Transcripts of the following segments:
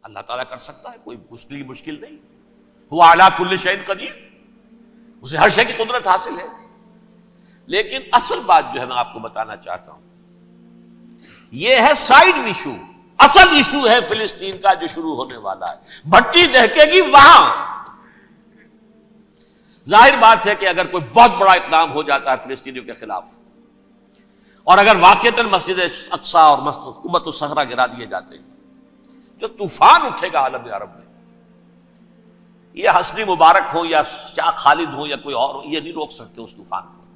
اللہ تعالیٰ کر سکتا ہے، کوئی اس کے لیے مشکل نہیں. ہوا علی کل شیء قدیر، اسے ہر شے کی قدرت حاصل ہے. لیکن اصل بات جو ہے میں آپ کو بتانا چاہتا ہوں، یہ ہے سائیڈ ایشو. اصل ایشو ہے فلسطین کا جو شروع ہونے والا ہے. بھٹی دہکے گی وہاں. ظاہر بات ہے کہ اگر کوئی بہت بڑا اقدام ہو جاتا ہے فلسطینیوں کے خلاف، اور اگر واقعتاً مسجد اقصیٰ اور قبۃ الصخرہ گرا دیے جاتے ہیں، جو طوفان اٹھے گا عالم عرب میں، یہ حسنی مبارک ہو یا شاہ خالد ہو یا کوئی اور ہو، یہ نہیں روک سکتے اس طوفان کو.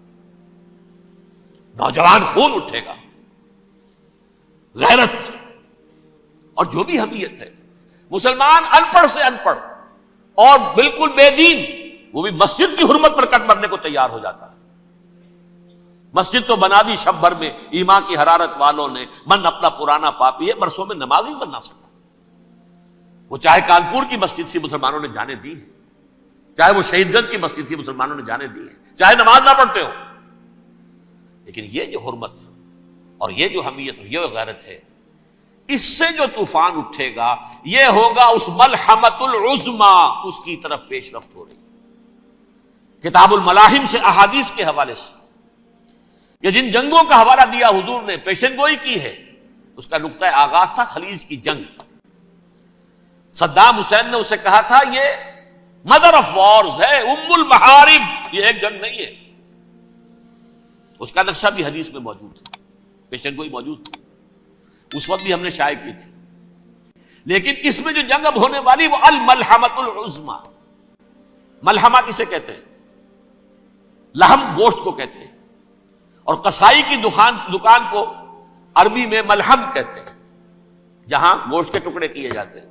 نوجوان خون اٹھے گا، غیرت اور جو بھی حمیت ہے. مسلمان ان پڑھ سے ان پڑھ اور بالکل بے دین، وہ بھی مسجد کی حرمت پر کٹ مرنے کو تیار ہو جاتا ہے. مسجد تو بنا دی شب بھر میں ایمان کی حرارت والوں نے، من اپنا پرانا پاپی ہے، برسوں میں نماز ہی بن نہ سکا. وہ چاہے کانپور کی مسجد سے مسلمانوں نے جانے دی ہیں، چاہے وہ شہید گنج کی مسجد تھی مسلمانوں نے جانے دی ہیں، چاہے نماز نہ پڑھتے ہو. لیکن یہ جو حرمت اور یہ جو حمیت اور یہ غیرت ہے، اس سے جو طوفان اٹھے گا یہ ہوگا اس ملحمۃ العظمی، اس کی طرف پیش رفت ہو رہی. کتاب الملاحم سے احادیث کے حوالے سے یہ جن جنگوں کا حوالہ دیا حضور نے، پیشن گوئی کی ہے، اس کا نقطہ آغاز تھا خلیج کی جنگ. صدام حسین نے اسے کہا تھا یہ مدر آف وارز ہے، ام المحارب، یہ ایک جنگ نہیں ہے. اس کا نقشہ بھی حدیث میں موجود ہے، پیشن گوئی موجود تھی، اس وقت بھی ہم نے شائع کی تھی. لیکن اس میں جو جنگ اب ہونے والی وہ الملحمۃ العظمی. ملحمہ کسے کہتے ہیں؟ لحم گوشت کو کہتے ہیں، اور قصائی کی دکان کو عربی میں ملحم کہتے ہیں، جہاں گوشت کے ٹکڑے کیے جاتے ہیں.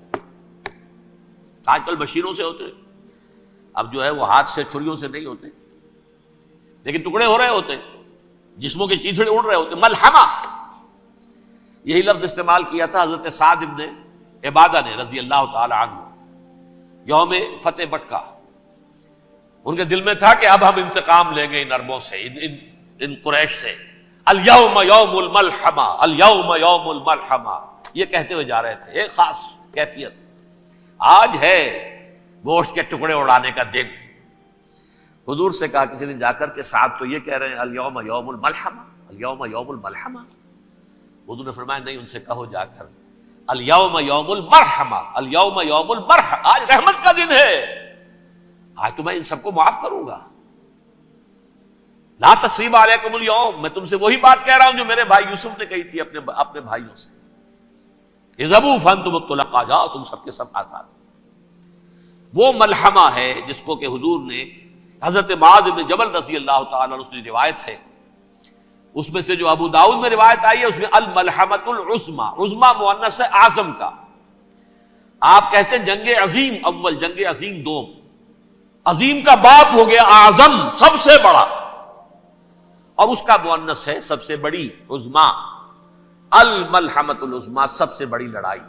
آج کل مشینوں سے ہوتے ہیں، اب جو ہے وہ ہاتھ سے چھریوں سے نہیں ہوتے، لیکن ٹکڑے ہو رہے ہوتے ہیں، جسموں کے چیتھڑے اڑ رہے ہوتے ہیں. ملحمہ یہی لفظ استعمال کیا تھا حضرت سعد ابن عبادہ نے رضی اللہ تعالی عنہ یوم فتح مکہ. ان کے دل میں تھا کہ اب ہم انتقام لیں گے ان عربوں سے، ان قریش سے. الیوم یوم الملحمہ، الیوم یوم الملحمہ، یہ کہتے ہوئے جا رہے تھے. ایک خاص کیفیت، آج ہے گوشت کے ٹکڑے اڑانے کا دن. حضور سے کہا کسی نے جا کر کے ساتھ تو یہ کہہ رہے ہیں الیوم یوم الملحمہ، الیوم یوم الملحمہ. حضور نے فرمایا نہیں، ان سے کہو جا کر الیوم یوم المرحمہ، الیوم یوم المرحمہ، آج رحمت کا دن ہے، آج تو میں ان سب کو معاف کروں گا. لا تثریب علیکم اليوم، میں تم سے وہی بات کہہ رہا ہوں جو میرے بھائی یوسف نے کہی تھی اپنے بھائیوں سے. اذهبوا فانتم الطلقاء، جاؤ تم سب کے سب آزاد. وہ ملحمہ ہے جس کو کہ حضور نے حضرت معاذ بن جبل رضی اللہ تعالیٰ عنہ کی روایت ہے، اس میں سے جو ابو داؤد میں روایت آئی ہے اس میں الملحمۃ العظمی، عظمی مؤنث ہے اعظم کا. آپ کہتے ہیں جنگ عظیم اول، جنگ عظیم دوم. عظیم کا باپ ہو گیا اعظم، سب سے بڑا، اور اس کا مؤنث ہے سب سے بڑی، عظمی. الملحمۃ العظمی، سب سے بڑی لڑائی.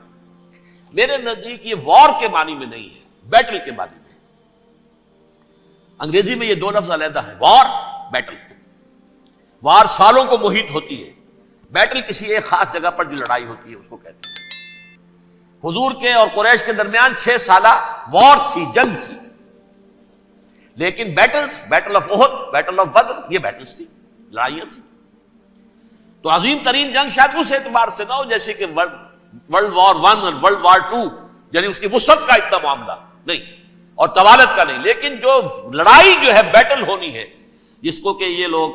میرے نزدیک یہ وار کے معنی میں نہیں ہے، بیٹل کے معنی میں. انگریزی میں یہ دو لفظ علیحدہ ہیں، وار، بیٹل. وار سالوں کو محیط ہوتی ہے، بیٹل کسی ایک خاص جگہ پر جو لڑائی ہوتی ہے اس کو کہتے ہیں. حضور کے اور قریش کے درمیان 6 سالہ وار تھی، جنگ تھی. لیکن battles, battle of Uhud, battle of Badr, یہ بیٹلز تھی، لڑائیاں تھیں. تو عظیم ترین جنگ شاید اس اعتبار سے نہ ہو جیسے کہ ورلڈ وار 1 اور ورلڈ وار 2، یعنی اس کی وسعت کا اتنا معاملہ نہیں اور طوالت کا نہیں. لیکن جو لڑائی جو ہے بیٹل ہونی ہے، جس کو کہ یہ لوگ،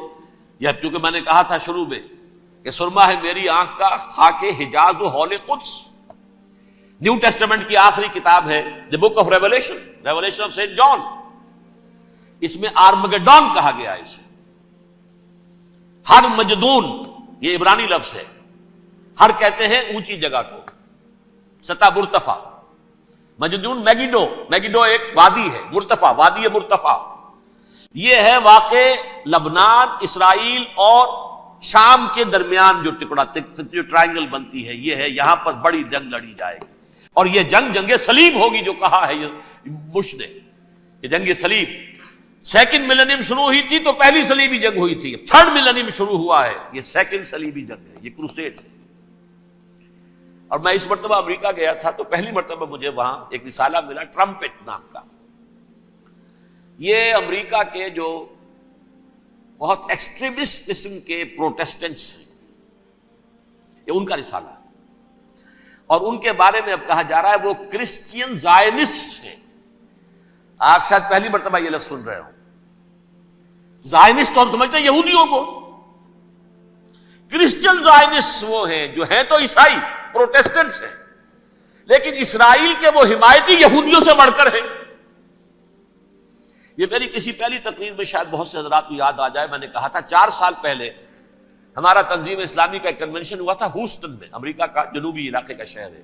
یا چونکہ میں نے کہا تھا شروع میں کہ سرما ہے میری آنکھ کا خاک حجاز و حول قدس. نیو ٹیسٹمنٹ کی آخری کتاب ہے the book of revelation, revelation of saint John. اس میں آرمگڈون کہا گیا ہے اسے. ہر مجدون، یہ عبرانی لفظ ہے. ہر کہتے ہیں اونچی جگہ کو، سطح مرتفع. مجدون میگیڈو، میگیڈو ایک وادی ہے، مرتفع، وادی مرتفع. یہ ہے واقع لبنان، اسرائیل اور شام کے درمیان جو ٹکڑا، جو ٹرائنگل بنتی ہے، یہ ہے. یہاں پر بڑی جنگ لڑی جائے گی، اور یہ جنگ صلیب ہوگی جو کہا ہے یہ بش نے، یہ جنگ صلیب. 2nd ملینیم شروع ہوئی تھی تو پہلی صلیبی جنگ ہوئی تھی. 3rd ملینیم شروع ہوا ہے، یہ 2nd صلیبی جنگ ہے، یہ کروسیڈ ہے. اور میں اس مرتبہ امریکہ گیا تھا تو پہلی مرتبہ مجھے وہاں ایک رسالہ ملا ٹرمپٹ نام کا. یہ امریکہ کے جو بہت ایکسٹریمسٹ قسم کے پروٹیسٹنٹس ہیں، یہ ان کا رسالہ ہے، اور ان کے بارے میں اب کہا جا رہا ہے وہ کرسچین زائنسٹ ہیں. آپ شاید پہلی مرتبہ یہ لفظ سن رہے ہو. زائنسٹ تو ہم سمجھتے ہیں یہودیوں کو، کرسچین زائنسٹ وہ ہیں جو ہیں تو عیسائی پروٹیسٹنٹس ہیں، لیکن اسرائیل کے وہ حمایتی یہودیوں سے بڑھ کر ہیں. یہ میری کسی پہلی تقریر میں شاید بہت سے حضرات کو یاد آ جائے، میں نے کہا تھا 4 سال پہلے ہمارا تنظیم اسلامی کا ایک کنونشن ہوا تھا ہوسٹن میں، امریکہ کا جنوبی علاقے کا شہر ہے.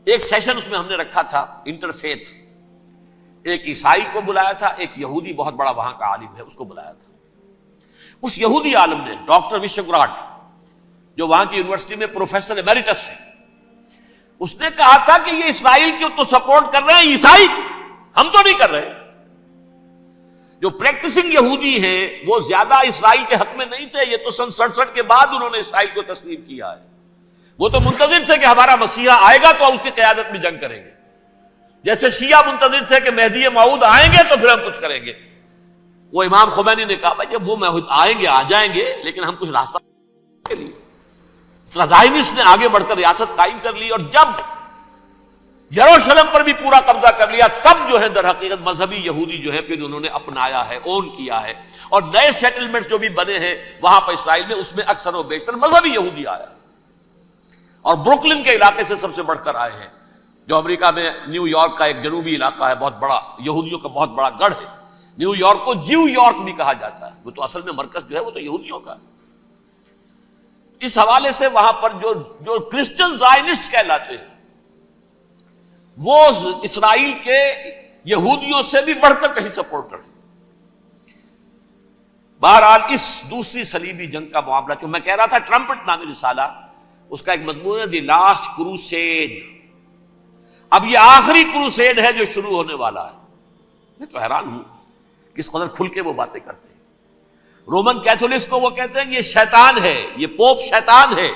ایک سیشن اس میں ہم نے رکھا تھا انٹرفیتھ، ایک عیسائی کو بلایا تھا، ایک یہودی بہت بڑا وہاں کا عالم ہے اس کو بلایا تھا. اس یہودی عالم نے ڈاکٹر وشوگراڈ، جو وہاں کی یونیورسٹی میں پروفیسر ایمیریٹس ہے، اس نے کہا تھا کہ یہ اسرائیل کو تو سپورٹ کر رہے ہیں عیسائی، ہم تو نہیں کر رہے. جو پریکٹسنگ یہودی ہیں وہ زیادہ اسرائیل کے حق میں نہیں تھے، یہ تو سن 67 کے بعد انہوں نے اسرائیل کو تسلیم کیا ہے. وہ تو منتظر تھے کہ ہمارا مسیحا آئے گا تو اس کی قیادت میں جنگ کریں گے، جیسے شیعہ منتظر تھے کہ مہدی موعود آئیں گے تو پھر ہم کچھ کریں گے. وہ امام خمینی نے کہا بھائی جب وہ آئیں گے آ جائیں گے، لیکن ہم کچھ راستہ کے لیے. زائنسٹ نے آگے بڑھ کر ریاست قائم کر لی، اور جب یروشلم پر بھی پورا قبضہ کر لیا تب جو ہے در حقیقت مذہبی یہودی جو ہے پھر انہوں نے اپنایا ہے، اون کیا ہے، اور نئے سیٹلمنٹس جو بھی بنے ہیں وہاں پر اسرائیل میں اس میں اکثر و بیشتر مذہبی یہودی آیا، اور بروکلن کے علاقے سے سب سے بڑھ کر آئے ہیں، جو امریکہ میں نیو یارک کا ایک جنوبی علاقہ ہے، بہت بڑا یہودیوں کا بہت بڑا گڑھ ہے. نیو یارک کو جیو یارک بھی کہا جاتا ہے، وہ تو اصل میں مرکز جو ہے وہ تو یہودیوں کا ہے. اس حوالے سے وہاں پر جو کرسچن زائنسٹ کہلاتے ہیں وہ اسرائیل کے یہودیوں سے بھی بڑھ کر کہیں سپورٹر ہیں. بہرحال اس دوسری صلیبی جنگ کا معاملہ جو میں کہہ رہا تھا، ٹرمپٹ نامی رسالہ، اس کا ایک مضمون ہے دی لاسٹ کروسیڈ. اب یہ آخری کروسیڈ ہے جو شروع ہونے والا ہے. میں تو حیران ہوں کس قدر کھل کے وہ باتیں کرتے ہیں. رومن کیتھولکس کو وہ کہتے ہیں کہ یہ شیطان ہے، یہ پوپ شیطان ہے،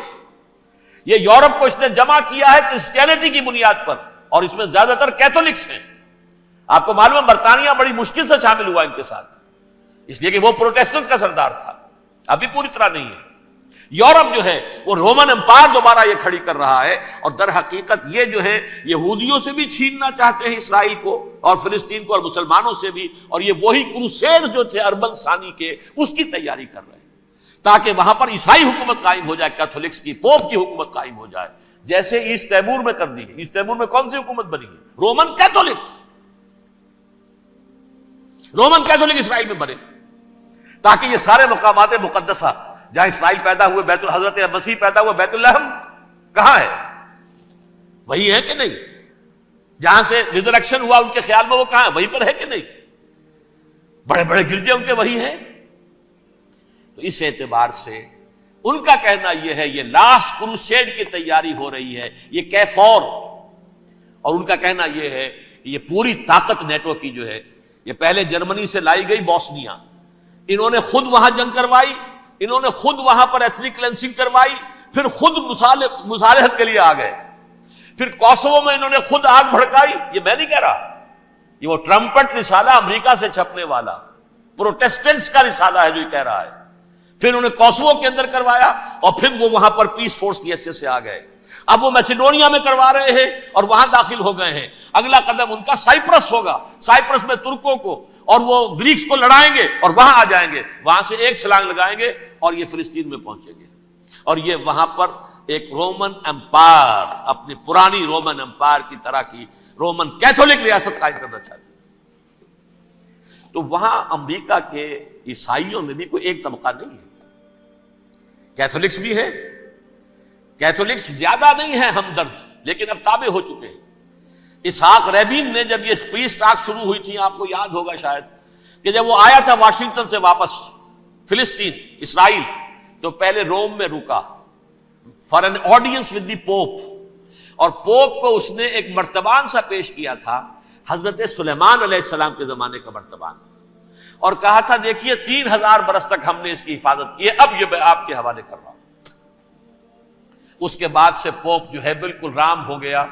یہ یورپ کو اس نے جمع کیا ہے کرسچینٹی کی بنیاد پر، اور اس میں زیادہ تر کیتھولکس ہیں. آپ کو معلوم ہے برطانیہ بڑی مشکل سے شامل ہوا ان کے ساتھ، اس لیے کہ وہ پروٹیسٹنٹ کا سردار تھا، ابھی پوری طرح نہیں ہے. یورپ جو ہے وہ رومن امپائر دوبارہ یہ کھڑی کر رہا ہے، اور در حقیقت یہ جو ہے یہودیوں سے بھی چھیننا چاہتے ہیں اسرائیل کو اور فلسطین کو، اور مسلمانوں سے بھی، اور یہ وہی کروسیڈ جو تھے اربن ثانی کے اس کی تیاری کر رہے ہیں تاکہ وہاں پر عیسائی حکومت قائم ہو جائے، کیتھولکس کی، پوپ کی حکومت قائم ہو جائے، جیسے ایسٹ تیمور میں کر دی ہے. ایسٹ تیمور میں کون سی حکومت بنی ہے؟ Roman Catholic. رومن کیتھولک اسرائیل میں بنے تاکہ یہ سارے مقامات مقدسہ جہاں اسرائیل پیدا ہوئے، بیت حضرت مسیح پیدا ہوا، بیت الحم کہاں ہے؟ وہی ہے کہ نہیں؟ جہاں سے ریزریکشن ہوا ان کے خیال میں وہ کہاں ہے؟ وہیں پر ہے کہ نہیں؟ بڑے بڑے گرجے ان کے وہی ہیں. تو اس اعتبار سے ان کا کہنا یہ ہے یہ لاسٹ کروسیڈ کی تیاری ہو رہی ہے، یہ کیفور. اور ان کا کہنا یہ ہے کہ یہ پوری طاقت نیٹو کی جو ہے، یہ پہلے جرمنی سے لائی گئی بوسنیا، انہوں نے خود وہاں جنگ کروائی، انہوں نے خود وہاں پر ایتھنک کلینسنگ کروائی، پھر خود مصالحت کے لیے آ گئے، پھر کوسوو میں انہوں نے خود آگ بھڑکائی. یہ میں نہیں کہہ رہا، یہ وہ ٹرمپٹ رسالہ امریکہ سے چھپنے والا پروٹیسٹنٹس کا رسالہ ہے جو یہ کہہ رہا ہے. پھر انہوں نے کوسوو کے اندر کروایا، اور پھر وہ وہاں پر پیس فورس کی حیثیت سے آ گئے. اب وہ میسیڈونیا میں کروا رہے ہیں اور وہاں داخل ہو گئے ہیں. اگلا قدم ان کا سائپرس ہوگا، سائپرس میں ترکوں کو اور وہ گریکس کو لڑائیں گے اور وہاں آ جائیں گے، وہاں سے ایک چھلانگ لگائیں گے اور یہ فلسطین میں پہنچیں گے، اور یہ وہاں پر ایک رومن امپائر، اپنی پرانی رومن امپائر کی طرح کی رومن کیتھولک ریاست قائم کرنا چاہتے ہیں. تو وہاں امریکہ کے عیسائیوں میں بھی کوئی ایک طبقہ نہیں ہے، کیتھولکس بھی ہے. کیتھولکس زیادہ نہیں ہے ہمدرد، لیکن اب تابع ہو چکے ہیں. اسحاق ریبین نے جب یہ پیس ٹاک شروع ہوئی تھی، آپ کو یاد ہوگا شاید کہ جب وہ آیا تھا واشنگٹن سے واپس فلسطین اسرائیل، تو پہلے روم میں رکا for an audience with the pope, اور پوپ کو اس نے ایک مرتبان سا پیش کیا تھا، حضرت سلیمان علیہ السلام کے زمانے کا مرتبان، اور کہا تھا دیکھیے 3000 برس تک ہم نے اس کی حفاظت کی ہے، اب یہ میں آپ کے حوالے کر رہا ہوں. اس کے بعد سے پوپ جو ہے بالکل رام ہو گیا،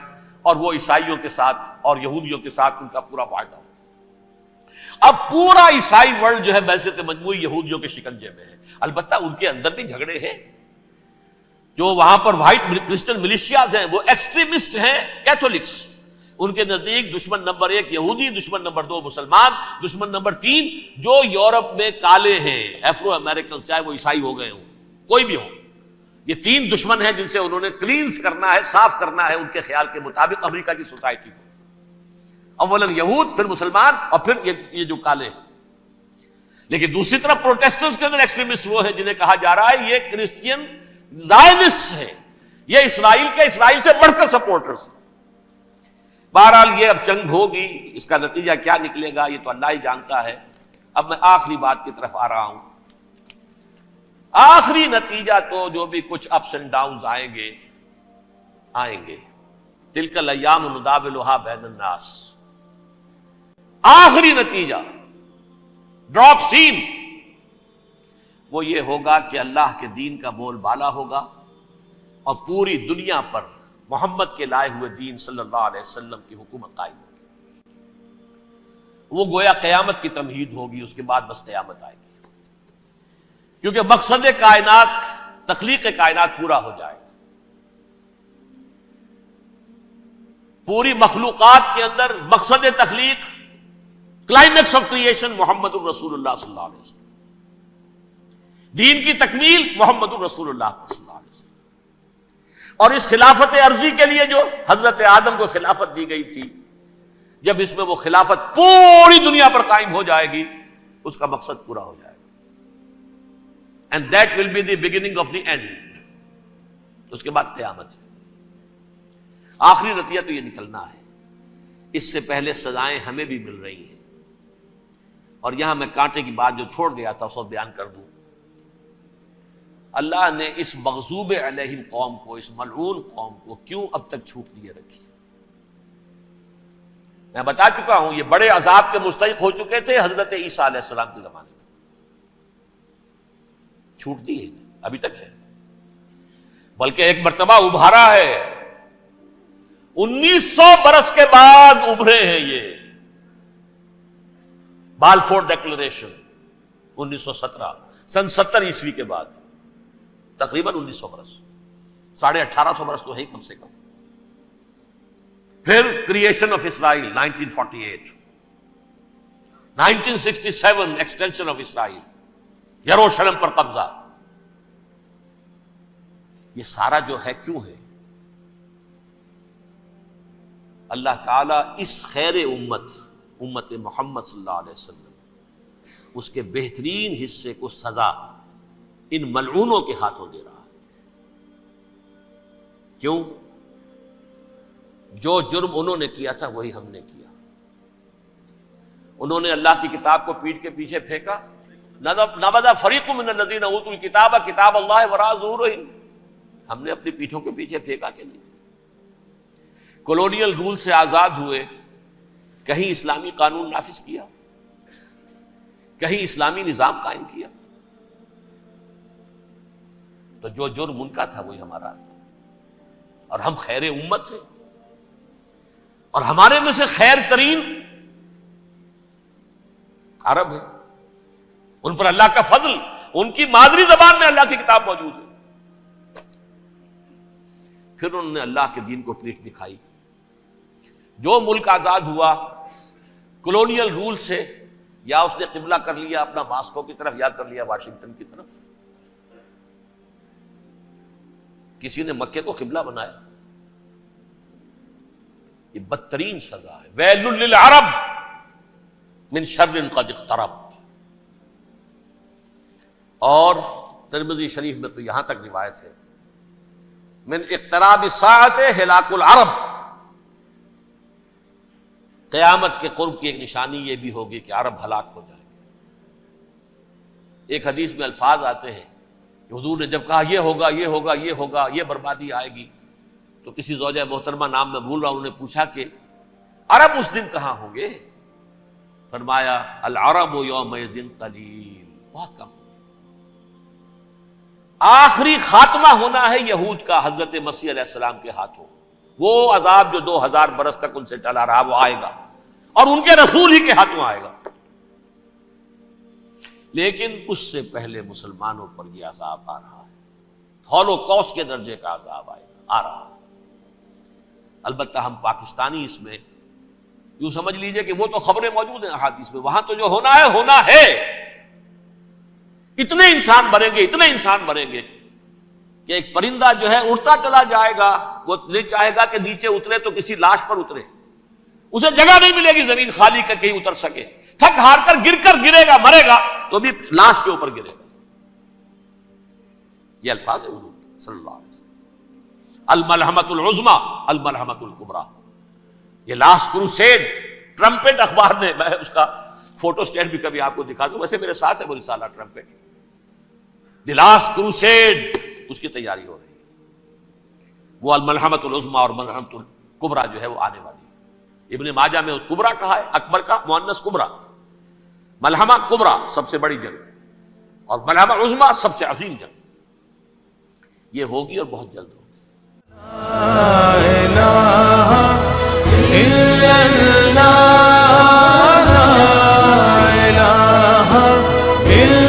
اور وہ عیسائیوں کے ساتھ اور یہودیوں کے ساتھ ان کا پورا معاہدہ ہو۔ اب پورا عیسائی ورلڈ جو ہے بعثت مجموعی یہودیوں کے شکنجے میں ہے۔ البتہ ان کے اندر بھی جھگڑے ہیں، جو وہاں پر وائٹ کرسچن ملیشیاز ہیں وہ ایکسٹریمسٹ ہیں کیتھولکس، ان کے نزدیک دشمن نمبر 1 یہودی، دشمن نمبر 2 مسلمان، دشمن نمبر 3 جو یورپ میں کالے ہیں، ایفرو امریکن، چاہے وہ عیسائی ہو گئے ہوں کوئی بھی ہو، یہ 3 دشمن ہیں جن سے انہوں نے کلینز کرنا ہے، صاف کرنا ہے ان کے خیال کے مطابق امریکہ کی سوسائٹی کو، اولا یہود، پھر مسلمان، اور پھر یہ جو کالے ہیں۔ لیکن دوسری طرف پروٹیسٹنٹس کے اندر ایکسٹریمسٹ وہ ہیں جنہیں کہا جا رہا ہے یہ کرسچین زائنسٹ ہیں، یہ اسرائیل کے، اسرائیل سے بڑھ کر سپورٹرز ہیں۔ بہرحال یہ اب جنگ ہوگی، اس کا نتیجہ کیا نکلے گا یہ تو اللہ ہی جانتا ہے۔ اب میں آخری بات کی طرف آ رہا ہوں۔ آخری نتیجہ تو جو بھی کچھ اپس اینڈ ڈاؤنز آئیں گے، تلک الایام نداولھا بین الناس، آخری نتیجہ ڈراپ سین وہ یہ ہوگا کہ اللہ کے دین کا بول بالا ہوگا، اور پوری دنیا پر محمد کے لائے ہوئے دین صلی اللہ علیہ وسلم کی حکومت قائم ہوگی۔ وہ گویا قیامت کی تمہید ہوگی، اس کے بعد بس قیامت آئے گی، کیونکہ مقصد کائنات، تخلیق کائنات پورا ہو جائے گا۔ پوری مخلوقات کے اندر مقصد تخلیق، کلائمیکس آف کریشن محمد الرسول اللہ صلی اللہ علیہ وسلم، دین کی تکمیل محمد الرسول اللہ صلی اللہ علیہ وسلم۔ اور اس خلافت عرضی کے لیے جو حضرت آدم کو خلافت دی گئی تھی، جب اس میں وہ خلافت پوری دنیا پر قائم ہو جائے گی، اس کا مقصد پورا ہو جائے گا۔ And that will be the beginning of the end۔ اس کے بعد قیامت ہے۔ آخری نتیجہ تو یہ نکلنا ہے۔ اس سے پہلے سزائیں ہمیں بھی مل رہی ہیں، اور یہاں میں کانٹے کی بات جو چھوڑ گیا تھا اس کو بیان کر دوں۔ اللہ نے اس مغضوب علیہم قوم کو، اس ملعون قوم کو کیوں اب تک چھوٹ دیے رکھی؟ میں بتا چکا ہوں یہ بڑے عذاب کے مستحق ہو چکے تھے حضرت عیسیٰ علیہ السلام کے زمانے میں، چھوٹ دی ہے، ابھی تک ہے، بلکہ ایک مرتبہ ابھارا ہے۔ 1900 برس کے بعد ابھرے ہیں یہ، بالفور ڈیکلریشن 1917، سن 70 عیسوی کے بعد، تقریباً 1900 برس، 1850 برس تو ہے کم سے کم۔ پھر creation of Israel 1948، 1967 extension of Israel, یروشلم پر قبضہ۔ یہ سارا جو ہے کیوں ہے؟ اللہ تعالیٰ اس خیر امت محمد صلی اللہ علیہ وسلم، اس کے بہترین حصے کو سزا ان ملعونوں کے ہاتھوں دے رہا ہے۔ کیوں؟ جو جرم انہوں نے کیا تھا وہی ہم نے کیا۔ انہوں نے اللہ کی کتاب کو پیٹھ کے پیچھے پھینکا، نبذ فریق من الذین اوتوا الکتاب کتاب اللہ وراء ظہورہم، ہم نے اپنی پیٹھوں کے پیچھے پھینکا کہ نہیں؟ کولونیل رول سے آزاد ہوئے، کہیں اسلامی قانون نافذ کیا، کہیں اسلامی نظام قائم کیا؟ تو جو جرم ان کا تھا وہی ہمارا ہے، اور ہم خیر امت ہیں، اور ہمارے میں سے خیر ترین عرب ہے، ان پر اللہ کا فضل، ان کی مادری زبان میں اللہ کی کتاب موجود ہے۔ پھر انہوں نے اللہ کے دین کو پیٹھ دکھائی۔ جو ملک آزاد ہوا کولونیل رول سے، یا اس نے قبلہ کر لیا اپنا ماسکو کی طرف، یا کر لیا واشنگٹن کی طرف، کسی نے مکے کو قبلہ بنایا، یہ بدترین سزا ہے۔ ویل للعرب من شر قد اقترب۔ اور ترمذی شریف میں تو یہاں تک روایت ہے، من اقتراب الساعۃ ہلاک العرب، قیامت کے قرب کی ایک نشانی یہ بھی ہوگی کہ عرب ہلاک ہو جائے گے۔ ایک حدیث میں الفاظ آتے ہیں کہ حضور نے جب کہا یہ ہوگا یہ ہوگا یہ ہوگا، یہ بربادی آئے گی، تو کسی زوجہ محترمہ نام میں بھول رہا ہوں، انہوں نے پوچھا کہ عرب اس دن کہاں ہوں گے؟ فرمایا العرب یومئذ قلیل، بہت کم۔ آخری خاتمہ ہونا ہے یہود کا حضرت مسیح علیہ السلام کے ہاتھوں. وہ عذاب جو 2000 برس تک ان سے ٹلا رہا وہ آئے گا اور ان کے رسول ہی کے ہاتھوں آئے گا. لیکن اس سے پہلے مسلمانوں پر یہ عذاب آ رہا ہے، ہولوکاسٹ کے درجے کا عذاب آ رہا ہے. البتہ ہم پاکستانی اس میں یوں سمجھ لیجئے کہ وہ تو خبریں موجود ہیں احادیث میں، وہاں تو جو ہونا ہے. اتنے انسان بنیں گے کہ ایک پرندہ جو ہے اڑتا چلا جائے گا، وہ نہیں چاہے گا کہ نیچے اترے تو کسی لاش پر اترے، اسے جگہ نہیں ملے گی زمین خالی کر کہیں اتر سکے، تھک ہار کر گرے گا، مرے گا تو بھی لاش کے اوپر گرے گا. یہ الفاظ ہے حضور صلی اللہ علیہ وسلم. الملحمۃ العظمی الملحمۃ الکبریٰ، یہ لاسٹ کروسیڈ. ٹرمپٹ اخبار نے، میں اس کا فوٹو اسٹیٹ بھی کبھی آپ کو دکھا دوں، ویسے میرے ساتھ ہے وہ رسالہ ٹرمپٹ، دی لاسٹ کروسیڈ، اس کی تیاری ہو رہی ہے. وہ الملحمۃ العظمی اور ملحمۃ الکبریٰ جو ہے وہ آنے والی ہے. ابن ماجہ میں کبریٰ کہا ہے، اکبر کا مؤنث کبریٰ. ملحمہ کبریٰ سب سے بڑی جنگ اور ملحمہ عظمی سب سے عظیم جنگ. یہ ہوگی اور بہت جلد ہوگی. لا الہ الا اللہ، لا الہ الا